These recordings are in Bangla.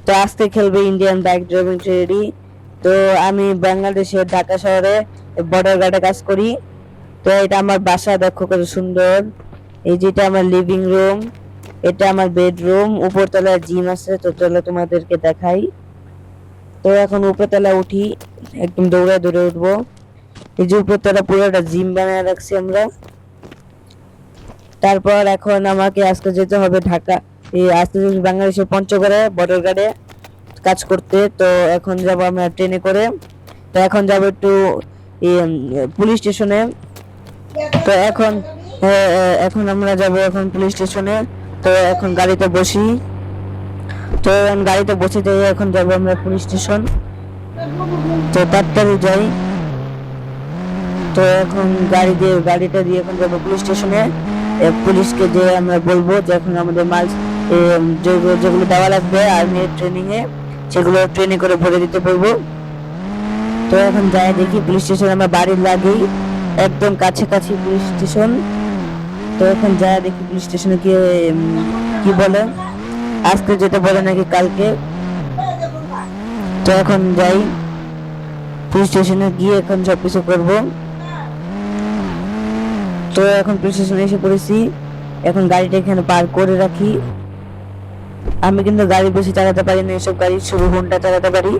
তো আজকে খেলবে ইন্ডিয়ান বাইক ড্রাইভিং ট্রেডি। তো আমি বাংলাদেশের ঢাকা শহরে বর্ডার গার্ডে কাজ করি। তো এটা আমার বাসা, দেখো কত সুন্দর। এই যেটা আমার লিভিং রুম, এটা আমার বেডরুম, উপরতলায় জিম আছে। তো চলো তোমাদেরকে দেখাই। তো এখন উপরতলা উঠি, একদম দৌড়ে দৌড়ে উঠবো। এই যে উপরতলা পুরোটা জিম বানায় রাখছি আমরা। তারপর এখন আমাকে আজকে যেতে হবে ঢাকা, এই আজকে বাংলাদেশের পঞ্চগড়ে বর্ডার গার্ডে কাজ করতে। তো এখন যাব আমরা ট্রেনে করে। তো এখন যাব একটু পুলিশ স্টেশনে। তো এখন আমরা যাব এখন পুলিশ স্টেশনে। তো এখন গাড়িতে বসি। তো এখন গাড়িতে বসে যাই, এখন যাব আমরা পুলিশ স্টেশন। তো তাড়াতাড়ি যাই। তো এখন গাড়িটা দিয়ে এখন যাবো পুলিশ স্টেশনে। পুলিশকে যে আমরা বলবো যে এখন আমাদের মাল যেগুলো দেওয়া লাগবে আর্মি ট্রেনিং এ, সেগুলো ট্রেনে করে ভরে দিতে বলবো। তো এখন যাই দেখি পুলিশ স্টেশন আমার বাড়ির লাগেই, একদম কাছাকাছি পুলিশ স্টেশন। তো এখন যাই দেখি পুলিশ স্টেশনে কি বলে, আজকে যেটা বলে নাকি কালকে। তো এখন যাই পুলিশ স্টেশনে গিয়ে এখন সবকিছু করবো। তো এখন পুলিশ স্টেশনে এসে পড়েছি। এখন গাড়িটা এখানে পার্ক করে রাখি। আমি কিন্তু গাড়ি বেশি চালাতে পারি না, এসব গাড়ি শুধু হোন্ডা চালাতে পারি।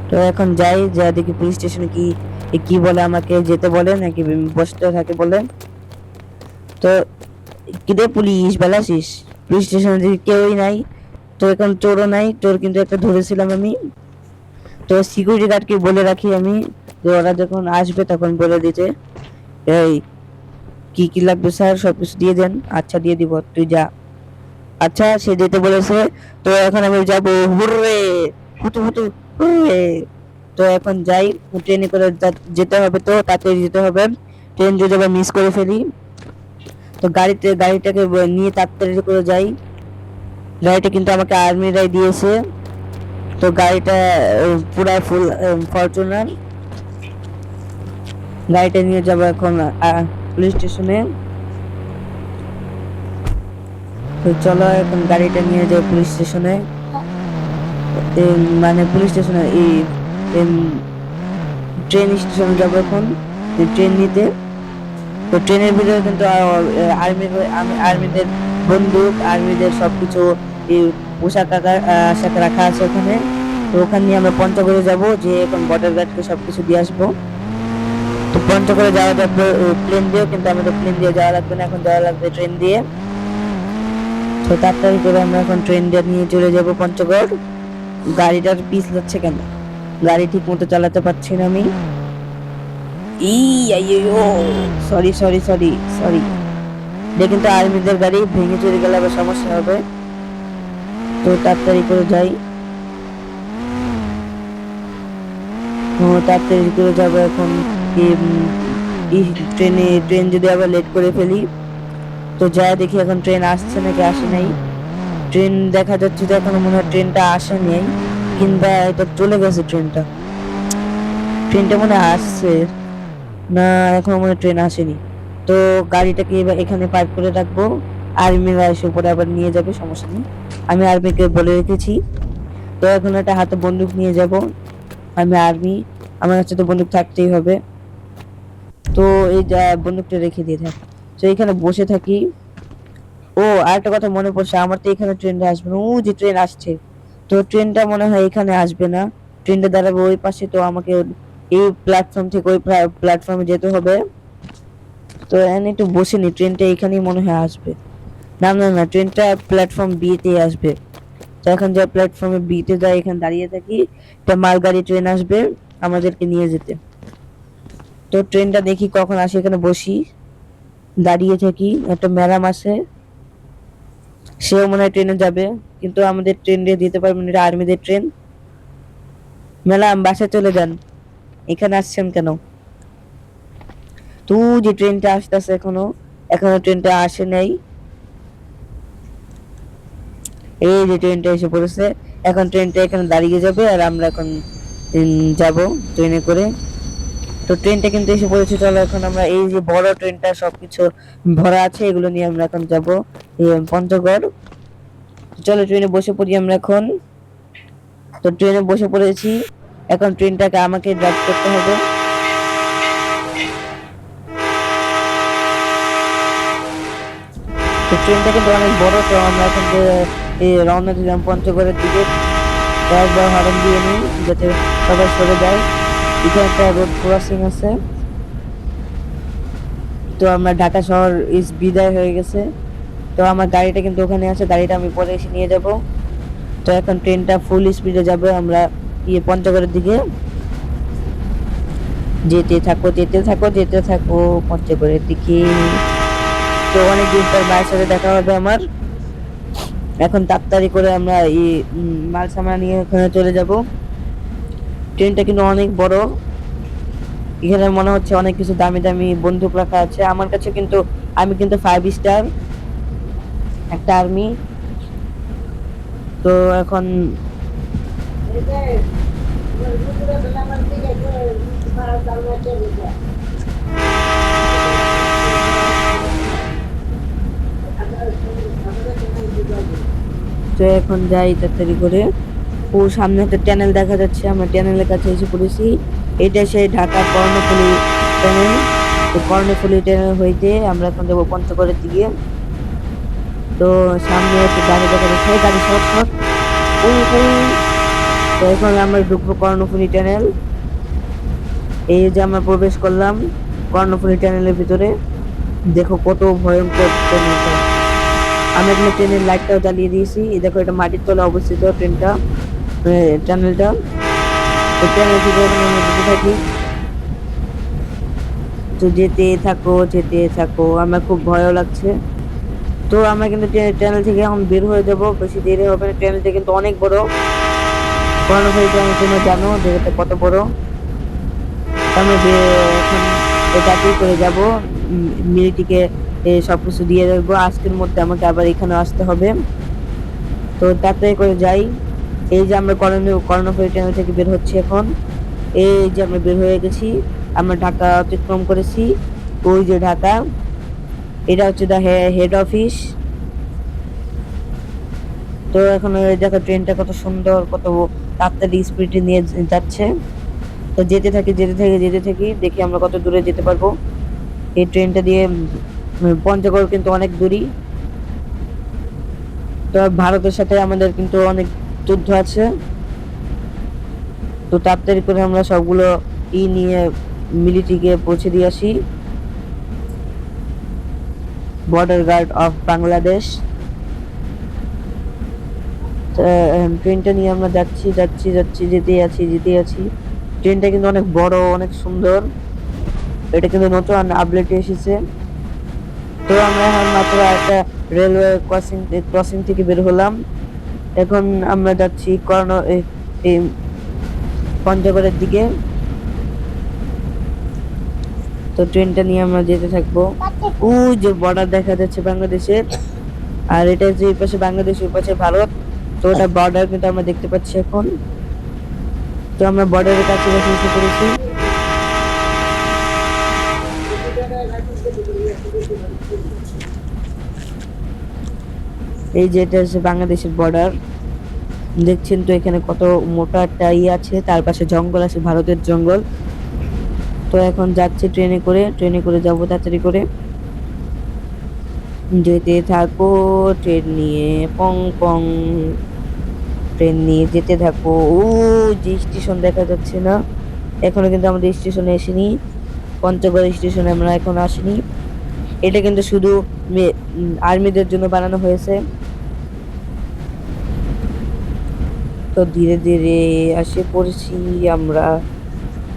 তো এখন যাই, যা দেখি পুলিশ স্টেশনে কি বলে, আমাকে যেতে বলে নাকি বসতে থাকে বলে। তো কিরে পুলিশ বেলাসিস, পুলিশ স্টেশনে দেখি কেউই নাই। তো এখন চোরও নাই, চোর কিন্তু একটা ধরেছিলাম আমি। তো সিকিউরিটি গার্ডকে বলে রাখি আমি, যে ওরা যখন আসবে তখন বলে দিতে, এই কি কি লাগবে স্যার সবকিছু দিয়ে দেন। আচ্ছা দিয়ে দিব, তুই যা। আচ্ছা সে যেতে বলেছে। তো এখন আমি যাব, হুররে হুতু হুতু হুররে। তো এখন যাই, ট্রেনে করে যেতে হবে, তো তাড়াতাড়ি যেতে হবে। ট্রেন যদি আবার মিস করে ফেলি। তো গাড়িটাকে নিয়ে তাড়াতাড়ি করে যাই। গাড়িটা কিন্তু আমাকে আর্মিরাই দিয়েছে। তো গাড়িটা পুরা ফুল ফরচুনার। গাড়িটা নিয়ে যাবো এখন পুলিশ স্টেশনে। তো চলো এখন গাড়িটা নিয়ে যাই পুলিশ স্টেশনে। মানে পুলিশ স্টেশনে এই ট্রেন স্টেশনে যাবো এখন ট্রেন নিতে। তো ট্রেনের ভিতরে কিন্তু আর্মিদের বন্দুক, আর্মিদের সবকিছু পোশাক আশাক রাখা আছে ওখানে। তো ওখানে নিয়ে আমরা পঞ্চগড়ে যাব, যে এখন বর্ডার গার্ডকে সবকিছু দিয়ে আসবো। তো পঞ্চগড়ে যাওয়া যাবে প্লেন দিয়েও, কিন্তু আমাদের প্লেন দিয়ে যাওয়া লাগবে না, এখন যাওয়া লাগবে ট্রেন দিয়ে। তো তাড়াতাড়ি করে আমরা এখন ট্রেন দিয়ে নিয়ে চলে যাব পঞ্চগড়। গাড়িটার পিছ যাচ্ছে কেন, গাড়ি ঠিক মতো চালাতে পারছি না আমি। সরি সরি সরি সরি, এটা কিন্তু আর্মিদের গাড়ি, ভেঙে চুরে গেলে আবার সমস্যা হবে। তো তাড়াতাড়ি করে যাই, তাড়াতাড়ি করে যাবো এখন। ট্রেন যদি আবার লেট করে ফেলি, তো যাই দেখি এখন ট্রেন আসছে নাকি আসে নাই। ট্রেন দেখা যাচ্ছে যে এখনো মনে হয় ট্রেনটা আসে নাই, কিংবা এটা চলে গেছে ট্রেনটা। ট্রেনটা মনে হয় আসছে না, এখনো মনে হয় ট্রেন আসেনি। তো গাড়িটাকে এবার এখানে পার্ক করে রাখবো, আর্মিরা এসে পরে আবার নিয়ে যাবে, সমস্যা নেই, আমি আর্মিকে বলে রেখেছি। তো এখন একটা হাতে বন্দুক নিয়ে যাব, আমি আর্মি, আমার কাছে তো বন্দুক থাকতেই হবে। তো এই যা বন্দুকটা রেখে দিয়ে থাক, তো এখানে বসে থাকি। ও আরেকটা কথা মনে পড়ছে, আমার তো এখানে ট্রেনটা আসবে না, ও যে ট্রেন আসছে। তো ট্রেনটা মনে হয় এখানে আসবে না, ট্রেনটা দাঁড়াবে ওই পাশে। তো আমাকে এই প্ল্যাটফর্ম থেকে ওই প্ল্যাটফর্মে যেতে হবে। তো এখানে একটু বসে নি, ট্রেনটা এখানেই মনে হয় আসবে। না না না, ট্রেনটা প্ল্যাটফর্ম বি তে আসবে। তো এখন যা প্ল্যাটফর্মে বি তে যাই, এখানে দাঁড়িয়ে থাকি, একটা মালগাড়ি ট্রেন আসবে আমাদেরকে নিয়ে যেতে। তো ট্রেনটা দেখি কখন আসে, এখানে বসি, দাঁড়িয়ে থাকি। একটা ম্যাডাম আছে, সেও মনে হয় ট্রেনে যাবে, কিন্তু আমাদের ট্রেন দিয়ে দিতে পারবেন, এটা আর্মিদের ট্রেন। ম্যাডাম বাসায় চলে যান, এখানে আসছেন কেন? তুই যে ট্রেনটা আসতেছে, এখনো ট্রেনটা আসে নাই। এই যে ট্রেনটা এসে পড়েছে, এখন ট্রেনটা এখানে দাঁড়িয়ে যাবে, আর আমরা এখন যাব ট্রেনে করে। তো ট্রেনটা কিন্তু এসে পড়েছে, চলো এখন আমরা এই যে বড় ট্রেনটা সবকিছু ভরা আছে, এগুলো নিয়ে আমরা এখন যাব পঞ্চগড়। চলো ট্রেনে বসে পড়ি আমরা এখন। তো ট্রেনে বসে পড়েছি, এখন ট্রেনটাকে আমাকে ড্রাইভ করতে হবে। তো ট্রেনটা কিন্তু অনেক বড়, তো আমরা এখন রওনা দিলাম পঞ্চগড়ের দিকে। তো একবার হর্ন দিয়ে নিই যাতে সবাই সরে যায়। এখানে একটা রোড ক্রসিং আছে। তো আমরা ঢাকা শহর ইস বিদায় হয়ে গেছে। তো আমার গাড়িটা কিন্তু ওখানে আছে, গাড়িটা আমি পরে এসে নিয়ে যাব। তো এখন ট্রেনটা ফুল স্পিডে যাবে, আমরা পঞ্চগড়ের দিকে। যেতে থাকো যেতে থাকো যেতে থাকো পঞ্চগড়ের দিকে। তো অনেকদিন পর মায়ের সাথে দেখা হবে আমার। এখন তাড়াতাড়ি করে আমরা মাল সামান নিয়ে ওখানে চলে যাব। ট্রেনটা কিন্তু অনেক বড়, এখানে মনে হচ্ছে অনেক কিছু দামি দামি বন্দুক রাখা আছে। আমার কাছে কিন্তু আমি কিন্তু 5 স্টার একটা আর্মি। তো এখন তো এখন যাই তাড়াতাড়ি করে। ও সামনে একটা ট্যানেল দেখা যাচ্ছে, আমরা ট্যানেলের কাছে এসে পড়েছি। এটা সেই ঢাকা কর্ণফুলী ট্যানেল। তো কর্ণফুলী ট্যানেল হইতে আমরা এখন যাবো পঞ্চগড়ের দিকে। তো সামনে একটা গাড়ি দেখা যাচ্ছে, গাড়ি শর্ট শর্ট। তো এখন আমরা ঢুকবো কর্ণফুলী ট্যানেল। এই যে আমরা প্রবেশ করলাম কর্ণফুলী ট্যানেলের ভিতরে। দেখো কত ভয়ঙ্কর ট্যানেলটা। আমরা কিন্তু ট্রেনের লাইটটাও জ্বালিয়ে দিয়েছি। এই দেখো এটা মাটির তলে অবস্থিত ট্রেনটা, ট্যানেলটা। তো ট্যানেল থেকে এখন আমরা যেতে থাকি। তো যেতে থাকো যেতে থাকো, আমার খুব ভয়ও লাগছে। তো আমরা কিন্তু ট্যানেল থেকে এখন বের হয়ে যাবো, বেশি দেরি হবে না। ট্যানেলটা কিন্তু অনেক বড়, কর্ণফুলী ট্যানেল তোমরা জানো জায়গাটা কত বড়। আমরা এখন তাড়াতাড়ি করে যাবো, মিলিটিকে সবকিছু দিয়ে দেবো। আজকের মধ্যে আমাকে আবার এখানে আসতে হবে। তো তাড়াতাড়ি করে যাই। এই যে আমরা কর্ণফুলী ট্যানেল থেকে বের হচ্ছি এখন। এই যে আমরা বের হয়ে গেছি, আমরা ঢাকা অতিক্রম করেছি। ওই যে ঢাকা, এটা হচ্ছে দা হেড অফিস। তো এখন দেখো ট্রেনটা কত সুন্দর, কত তাড়াতাড়ি স্পিডে নিয়ে যাচ্ছে। তো যেতে থাকি যেতে থাকি যেতে থাকি, দেখি আমরা কত দূরে যেতে পারবো এই ট্রেনটা দিয়ে। পঞ্চগড় কিন্তু অনেক দূরই। তো ভারতের সাথে আমাদের কিন্তু অনেক যুদ্ধ আছে। তো তাড়াতাড়ি করে আমরা সবগুলো নিয়ে মিলিটারিকে পৌঁছে দিয়ে আসি। Border guard of Bangladesh. ট্রেনটা নিয়ে আমরা যাচ্ছি যাচ্ছি যাচ্ছি, যেতে আছি। ট্রেনটা কিন্তু অনেক বড়, অনেক সুন্দর। এটা কিন্তু নতুন আপডেট এসেছে। তো আমরা এখন মাত্র একটা রেলওয়ে ক্রসিং থেকে বের হলাম। এখন আমরা যাচ্ছি পঞ্চগড়ের দিকে। তো ট্রেনটা নিয়ে আমরা যেতে থাকবো। ও যে বর্ডার দেখা যাচ্ছে বাংলাদেশের, আর এটা যে পাশে বাংলাদেশ ওই পাশে ভারত। তো ওটা বর্ডার কিন্তু আমরা দেখতে পাচ্ছি এখন। তো আমরা বর্ডারের কাছে এসে পড়েছি। এই যে এটা হচ্ছে বাংলাদেশের বর্ডার, দেখছেন তো এখানে কত মোটা একটা আছে, তার পাশে জঙ্গল আছে, ভারতের জঙ্গল। তো এখন যাচ্ছি ট্রেনে করে যাবো তাড়াতাড়ি করে। যেতে থাকো ট্রেন নিয়ে, পং পং ট্রেন নিয়ে যেতে থাকো। ও যে স্টেশন দেখা যাচ্ছে না, এখনো কিন্তু আমাদের স্টেশনে আসেনি। পঞ্চগড় স্টেশনে আমরা এখন আসিনি। এটা কিন্তু শুধু আর্মিদের জন্য বানানো হয়েছে। তো ধীরে ধীরে আসে পড়েছি আমরা,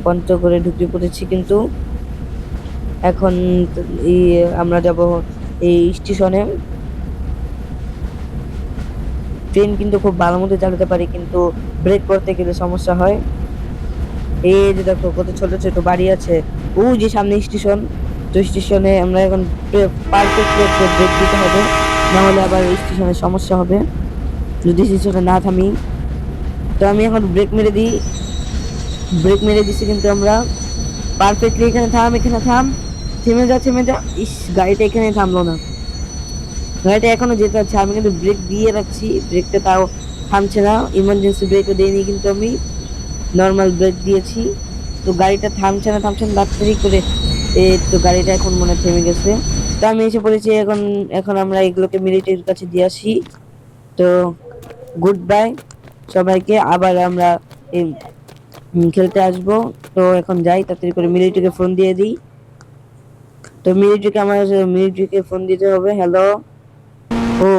পঞ্চগড়ে ঢুকে পড়েছি কিন্তু। এখন আমরা যাব এই স্টেশনে। ট্রেন কিন্তু খুব ভালো মতো চালাতে পারি, কিন্তু ব্রেক করতে গেলে সমস্যা হয়। এই যে দেখো কত ছোট ছোট বাড়ি আছে। ও যে সামনে স্টেশন। তো স্টেশনে আমরা এখন পারফেক্ট ব্রেক দিতে হবে, না হলে আবার স্টেশনে সমস্যা হবে যদি স্টেশনে না থামি। তো আমি এখন ব্রেক মেরে দিই, ব্রেক মেরে দিছি কিন্তু আমরা পারফেক্টলি। এখানে থাম, এখানে থাম, থেমে যা থেমে যা। ইস গাড়িটা এখানে থামলো না। গাড়িটা এখনো যেতে হচ্ছে, আমি কিন্তু ব্রেক দিয়ে রাখছি, ব্রেকটা তাও থামছে না, ইমার্জেন্সি ব্রেকও দিইনি কিন্তু আমি নর্মাল ব্রেক দিয়েছি। তো গাড়িটা থামছে না তাড়াতাড়ি করে। তো গাড়িটা এখন মনে হয় থেমে গেছে। তো আমি এসে পড়েছি এখন। এখন আমরা এগুলোকে মিলিটারির কাছে দিয়ে আসি। তো গুড বাই সবাইকে, আবার আমরা এই খেলতে আসবো। তো এখন যাই, তাড়াতাড়ি করে মিলিটারিকে ফোন দিয়ে দিই। তো মিলিটারিকে ফোন দিতে হবে। হ্যালো। ও